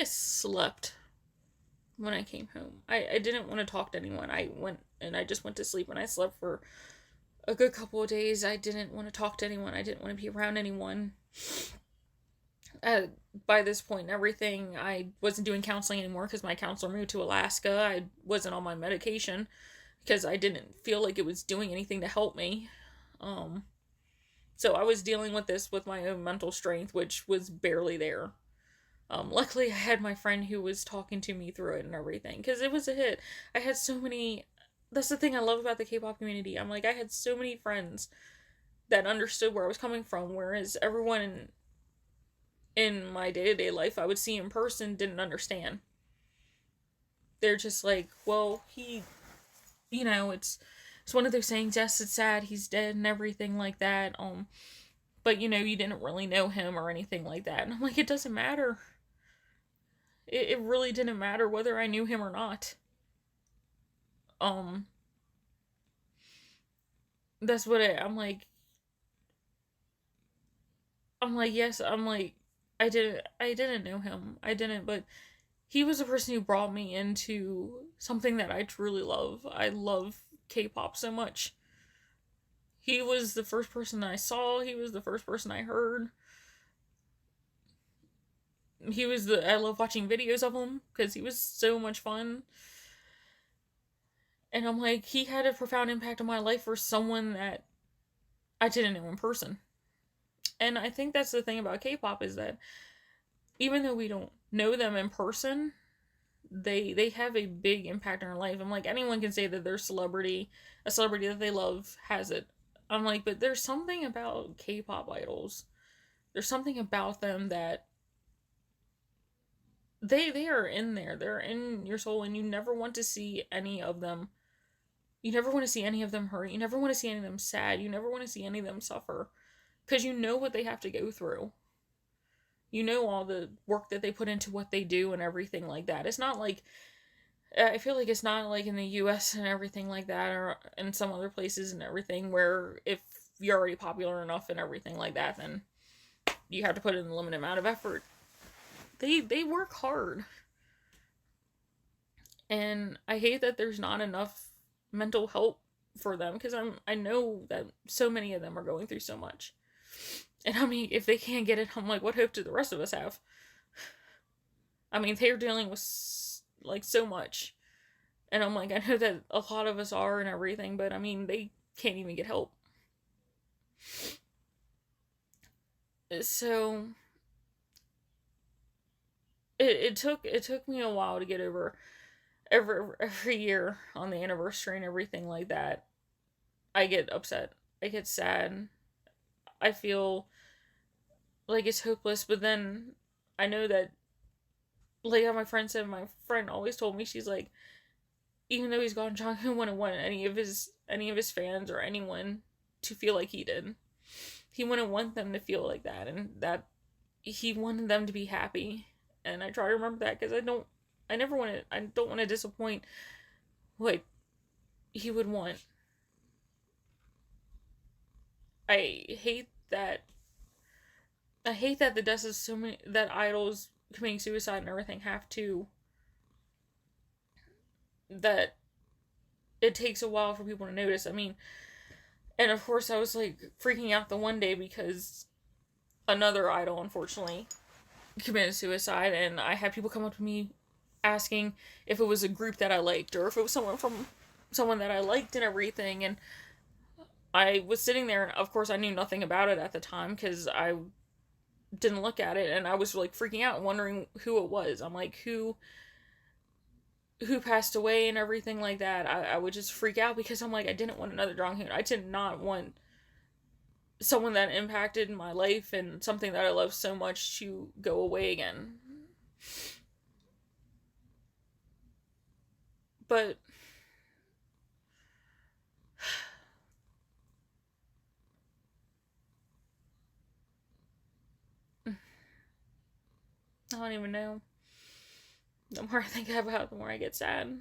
I slept when I came home. I didn't want to talk to anyone. I just went to sleep, and I slept for a good couple of days. I didn't want to talk to anyone. I didn't want to be around anyone. uh, by this point and everything, I wasn't doing counseling anymore because my counselor moved to Alaska. I wasn't on my medication because I didn't feel like it was doing anything to help me. Um, so I was dealing with this with my own mental strength, which was barely there. Luckily, I had my friend who was talking to me through it and everything because it was a hit. I had so many. That's the thing I love about the K-pop community. I'm like, I had so many friends that understood where I was coming from, whereas everyone in my day-to-day life I would see in person didn't understand. They're just like, well, it's one of those sayings, yes, it's sad he's dead and everything like that. But you didn't really know him or anything like that. And I'm like, it doesn't matter. It really didn't matter whether I knew him or not. Um that's what I'm like, yes, I didn't know him. I didn't, but he was the person who brought me into something that I truly love. I love K-pop so much. He was the first person I saw. He was the first person I heard. I love watching videos of him because he was so much fun. And I'm like, he had a profound impact on my life for someone that I didn't know in person. And I think that's the thing about K-pop is that even though we don't know them in person, they have a big impact on our life. I'm like, anyone can say that their a celebrity that they love has it. I'm like, but there's something about K-pop idols. There's something about them that they are in there. They're in your soul, and you never want to see any of them. You never want to see any of them hurt. You never want to see any of them sad. You never want to see any of them suffer because you know what they have to go through. You know all the work that they put into what they do and everything like that. It's not like I feel like it's not like in the US and everything like that, or in some other places and everything, where if you're already popular enough and everything like that, then you have to put in a limited amount of effort. They work hard. And I hate that there's not enough mental help for them because I know that so many of them are going through so much. And I mean, if they can't get it, I'm like, what hope do the rest of us have? I mean, they're dealing with like so much. And I'm like, I know that a lot of us are and everything, but I mean, they can't even get help. So it took me a while to get over every year on the anniversary and everything like that. I get upset. I get sad. I feel like it's hopeless, but then I know that, like how my friend said, my friend always told me, she's like, even though he's gone, Jonghyun wouldn't want any of his fans or anyone to feel like he did. He wouldn't want them to feel like that, and that he wanted them to be happy. And I try to remember that because I don't want to disappoint what he would want. I hate that. I hate that the deaths of so many that idols committing suicide and everything have to that it takes a while for people to notice. I mean, and of course I was like freaking out the one day because another idol unfortunately committed suicide, and I had people come up to me asking if it was a group that I liked or if it was someone that I liked and everything. And I was sitting there, and of course I knew nothing about it at the time because I didn't look at it, and I was like freaking out wondering who it was. I'm like, who passed away and everything like that. I would just freak out because I'm like, I didn't want another Jonghyun. I did not want someone that impacted my life and something that I love so much to go away again. But I don't even know. The more I think about it, the more I get sad.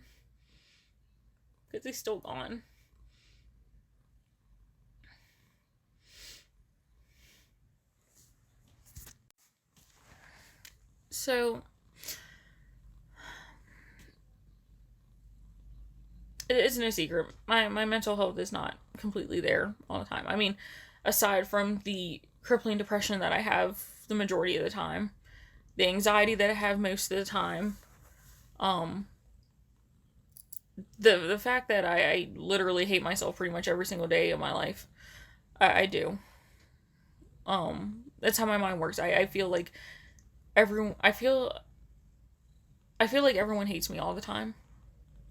Because he's still gone. So, it's no secret. My mental health is not completely there all the time. I mean, aside from the crippling depression that I have the majority of the time, the anxiety that I have most of the time, um, the fact that I literally hate myself pretty much every single day of my life. I do. That's how my mind works. I feel like everyone. I feel like everyone hates me all the time.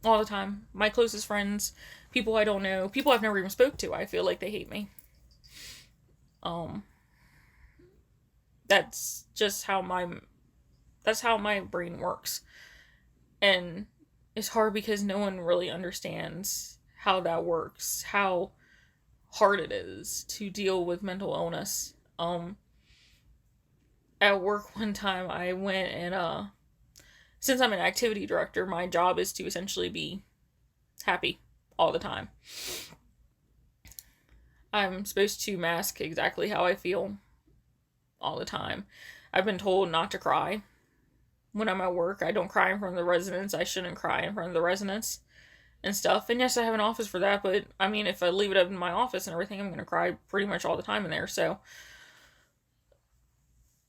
All the time. My closest friends, people I don't know, people I've never even spoke to, I feel like they hate me. Um, that's just that's how my brain works. And it's hard because no one really understands how that works, how hard it is to deal with mental illness. At work one time I went and since I'm an activity director, my job is to essentially be happy all the time. I'm supposed to mask exactly how I feel all the time. I've been told not to cry when I'm at work. I don't cry in front of the residents. I shouldn't cry in front of the residents and stuff. And yes, I have an office for that, but I mean, if I leave it up in my office and everything, I'm going to cry pretty much all the time in there. So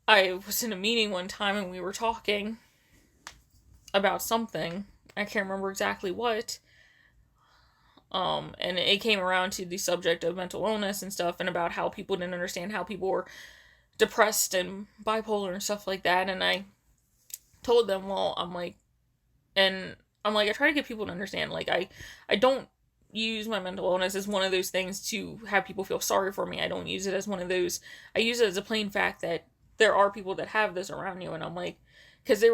I was in a meeting one time and we were talking about something. I can't remember exactly what. And it came around to the subject of mental illness and stuff, and about how people didn't understand how people were depressed and bipolar and stuff like that. And I told them, well, I try to get people to understand, like, I don't use my mental illness as one of those things to have people feel sorry for me. I don't use it as one of those, I use it as a plain fact that there are people that have this around you. And I'm like, because I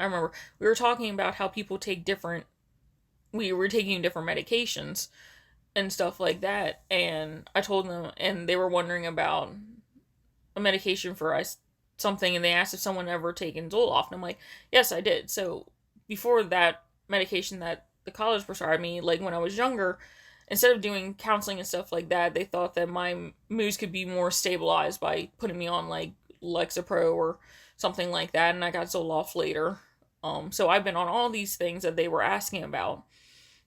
remember we were talking about how people we were taking different medications and stuff like that, and I told them, and they were wondering about a medication for something, and they asked if someone ever taken Zoloft, and I'm like, yes, I did. So before that medication that the college prescribed me, like when I was younger, instead of doing counseling and stuff like that, they thought that my moods could be more stabilized by putting me on like Lexapro or something like that, and I got Zoloft later. So I've been on all these things that they were asking about.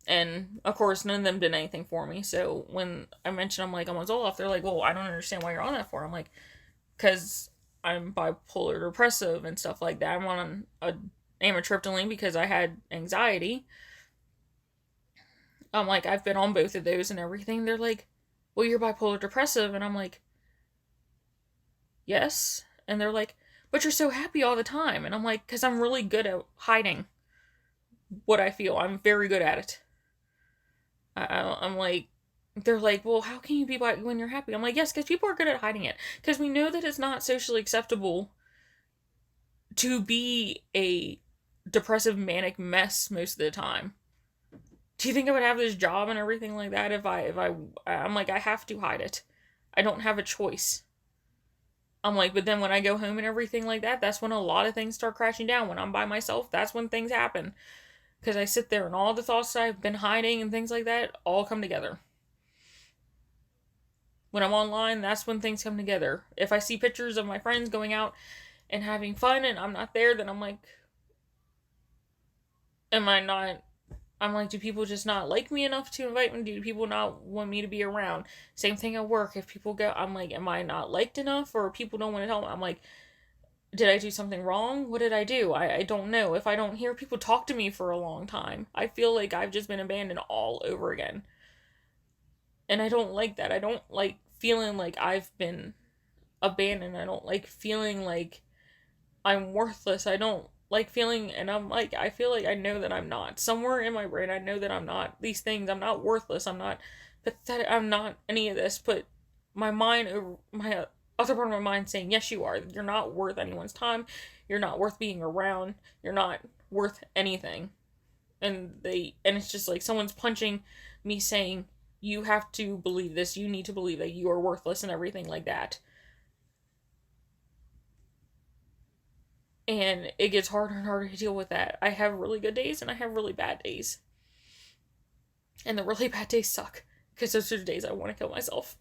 And, of course, none of them did anything for me. So, when I mentioned I'm on Zoloft, they're like, well, I don't understand why you're on that for. I'm like, because I'm bipolar depressive and stuff like that. I'm on a amitriptyline because I had anxiety. I'm like, I've been on both of those and everything. They're like, well, you're bipolar depressive. And I'm like, yes. And they're like, but you're so happy all the time. And I'm like, because I'm really good at hiding what I feel. I'm very good at it. I'm like, they're like, well, how can you be when you're happy? I'm like, yes, because people are good at hiding it. Because we know that it's not socially acceptable to be a depressive, manic mess most of the time. Do you think I would have this job and everything like that I'm like, I have to hide it. I don't have a choice. I'm like, but then when I go home and everything like that, that's when a lot of things start crashing down. When I'm by myself, that's when things happen. Because I sit there and all the thoughts that I've been hiding and things like that all come together. When I'm online, that's when things come together. If I see pictures of my friends going out and having fun and I'm not there, then I'm like, am I not... I'm like, do people just not like me enough to invite me? Do people not want me to be around? Same thing at work. If people go, I'm like, am I not liked enough? Or people don't want to tell me? I'm like, did I do something wrong? What did I do? I don't know. If I don't hear people talk to me for a long time, I feel like I've just been abandoned all over again. And I don't like that. I don't like feeling like I've been abandoned. I don't like feeling like I'm worthless. I don't like feeling, and I'm like, I feel like I know that I'm not. Somewhere in my brain, I know that I'm not these things. I'm not worthless. I'm not pathetic. I'm not any of this. But my other part of my mind saying, yes, you are. You're not worth anyone's time. You're not worth being around. You're not worth anything. And it's just like someone's punching me saying, you have to believe this. You need to believe that you are worthless and everything like that. And it gets harder and harder to deal with that. I have really good days and I have really bad days. And the really bad days suck. Because those are the days I want to kill myself.